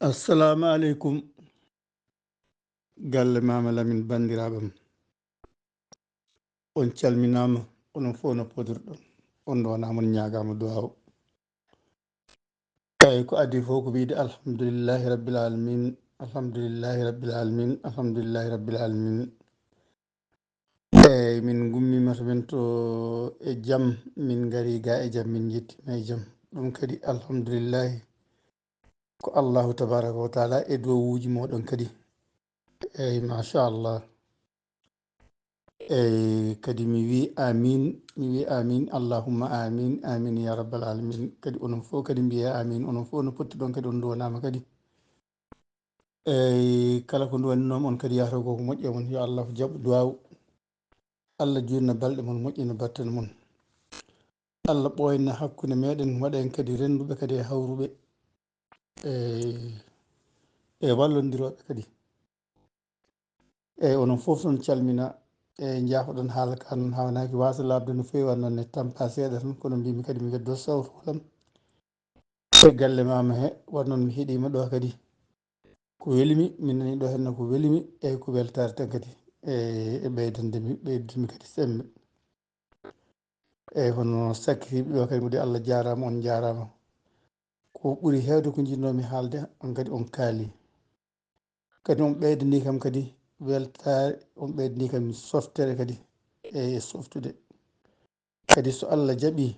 assalamu aleykum galle mama Lamine bandiraɓam on calminama onon fof no podirɗon on ɗonamon ñagama duwaw eyyi ko adi fof ko wiide alhamdulillahi rabbil alamin alhamdulillahi rabbil alamin alhamdulillahi rabbil alamin eyyi min gummima to men to e jaam min gari ga e jaam min jettima e jaam ɗum kadi alhamdulillahi ko allahu tabaraka wa taala e dowuji moɗon kadi eyyi machallah eyyi kadi mi wi amin allahumma amin amin ya rabbal alamin kadi onon fof kadi mbiye amin onon fof no potti ɗon kadi on duwanama kadi eyyi kala ko duwaninoma on kadi yahata koko moƴƴe mon yo allah jaɓ duwaw allah jurna balɗe mon moƴƴina battane mon allah ɓoyna hakkude meɗen waɗen kadi renduɓe kadi e hawruɓe e wallodiroɓe kadi eyyi onon fof on calmina e jaafoɗon haala ka noon hawnaki wasa labde no fewi wannoon ne tampa seeɗa tan kono mbimi kadi mi weddo sawto hulam e galle mama he wonnoon mi heeɗima ɗo kadi ko welimi min nani ɗo henna ko welimi eyyi ko weltare tan kadi e ɓeydandemi kadi sembe eyyi hono sakkiriɓe ɗo kadi mbiɗi Allah jarama on jarama ko ɓuuri hewde ko jinnomi haalde on kadi on kaali kadi on ɓeydani kam kadi weltare on ɓeydani kam softere kadi e softude kadi so Allah jaaɓi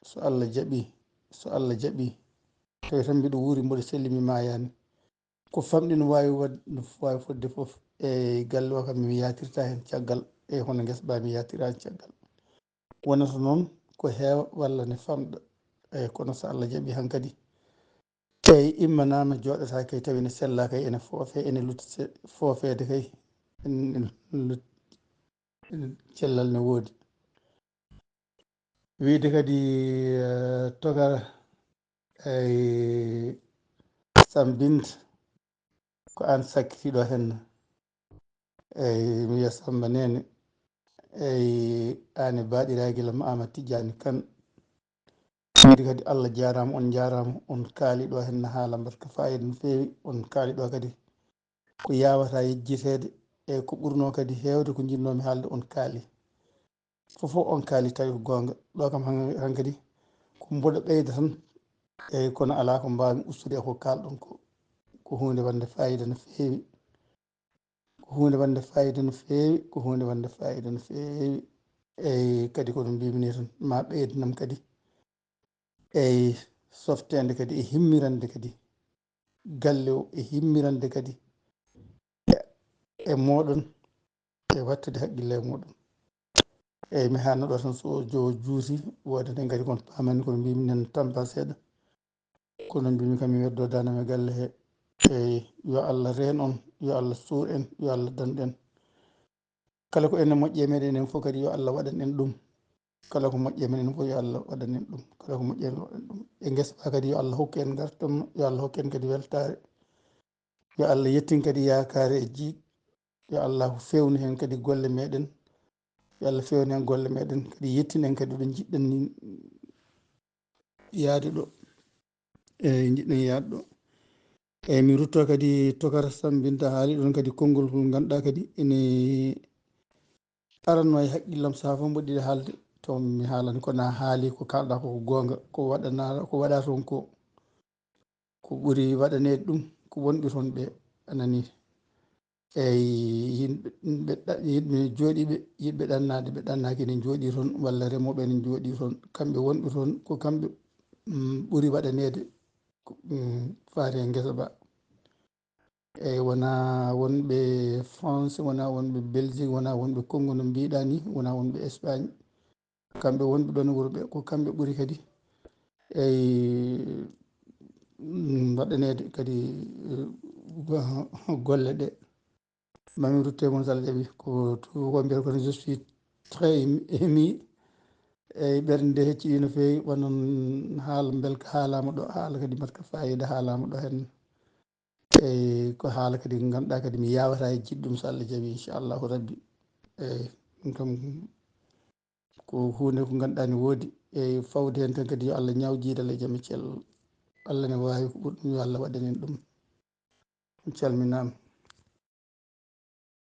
so Allah jaaɓi tawi tan mbiɗo wuuri mboɗo sellimi mayani ko famɗi no wawi fodde foof e galle o kam mi yatirta hen caggal e hono guesa ba mi yatirani caggal wonata noon ko heewa walla ne famɗa eyyi kono so Allah jaaɓi hankkadi eyyi immanama joɗata kay tawi ne sella kay ene foofe ene lutti foofede kay cellal ne woodi wiide kadi togara eyyi Sambinta ko an sakkitiɗo henna eyyi mi wiya Samba Nene eyyi an e baɗiraguelam Amad Tidiani Kane wiide kadi Allah jarama on jarama on kaali ɗo henna haala mbatka fayida no fewi on kaali ɗo kadi ko yawata yejjitede e ko ɓurno kadi hewde ko jinnomi haalde on kaali fofoof on kaali tawi ko gonga ɗo kam hankkadi ko mboɗo ɓeyda tan eyyi kono ala ko mbawmi ustude ko kalɗon ko hunde wande fayida no fewi ko hunde wande fayida no fewi ko hunde wande fayida no fewi eyyi kadi kono mbimini tan ma ɓeydanam kadi eyyi softede kadi e himmirande kadi galle o e himmirande kadi e moɗon e wattude haqqille e moɗon eyyi mi hanno ɗo tan so jo juuti wodane kadi kono pamani kono mbimi nan tampa seeɗa kono mbimi kam mi weddo danam e galle he eyyi yo Allah reen on yo Allah suur en yo Allah dandu en kala ko ene moƴƴi e meɗen enen foof kadi yo Allah waɗan en ɗum kala ko moƴƴi e men enen foof yo Allah waɗan en ɗum kala ko moƴƴi en waɗan ɗum e guesa ba kadi yo Allah hokku en gartamma yo Allah hokku en kadi weltare yo Allah yettin kadi yakare e jiiɗ yo Allah fewnu hen kadi golle meɗen yo Allah fewnu hen golle meɗen kadi yettinen kadi ɗo jiɗɗen ni yaade ɗo eyyi jiɗɗen yaade ɗo eyyi mi rutto kadi tokara Sambinta haali ɗon kadi konngol ngol ganduɗa kadi ene aranno e haqqillam saaha foof mboɗɗiɗe haalde to mi haalani kono a haali ko kalɗa koko gonga ko waɗa toon ko ɓuuri waɗanede ɗum ko wonɓe toon ɓe anani eyyi yimɓe jooɗiɓe yiɗɓe ɗannade ɓe ɗannaki ene jooɗi toon walla remoɓe ene jooɗi toon kamɓe wonɓe toon ko kamɓe ɓuuri waɗanede faate e guesa ba eyyi wona wonɓe France wona wonɓe Belgique wona wonɓe Congo no mbiɗa ni wona wonɓe Espagne kamɓe wonɓe ɗon e wuuro ɓe ko kamɓe ɓuuri kadi eyyi waɗanede kadi golle ɗe mami rutte moon so Allah jaaɓi ko tubakoɓe mbiyata kono je suis très ému eyyi ɓernde nde hecciɗi no fewi wonon haala belka haalama ɗo haala kadi mbatka fayida haalama ɗo henna eyyi ko haala kadi ko ganduɗa kadi mi yawata e jiɗɗum so Allah jaaɓi inchallahu rabbi eyyi ɗum kam ko hunde ko ganduɗa ne woodi eyyi fawde hen tan kadi yo Allah ñaw jiidal e jaam e cellal Allah ne wawi ko ɓuuri ɗum yo Allah waɗan en ɗum on calminama.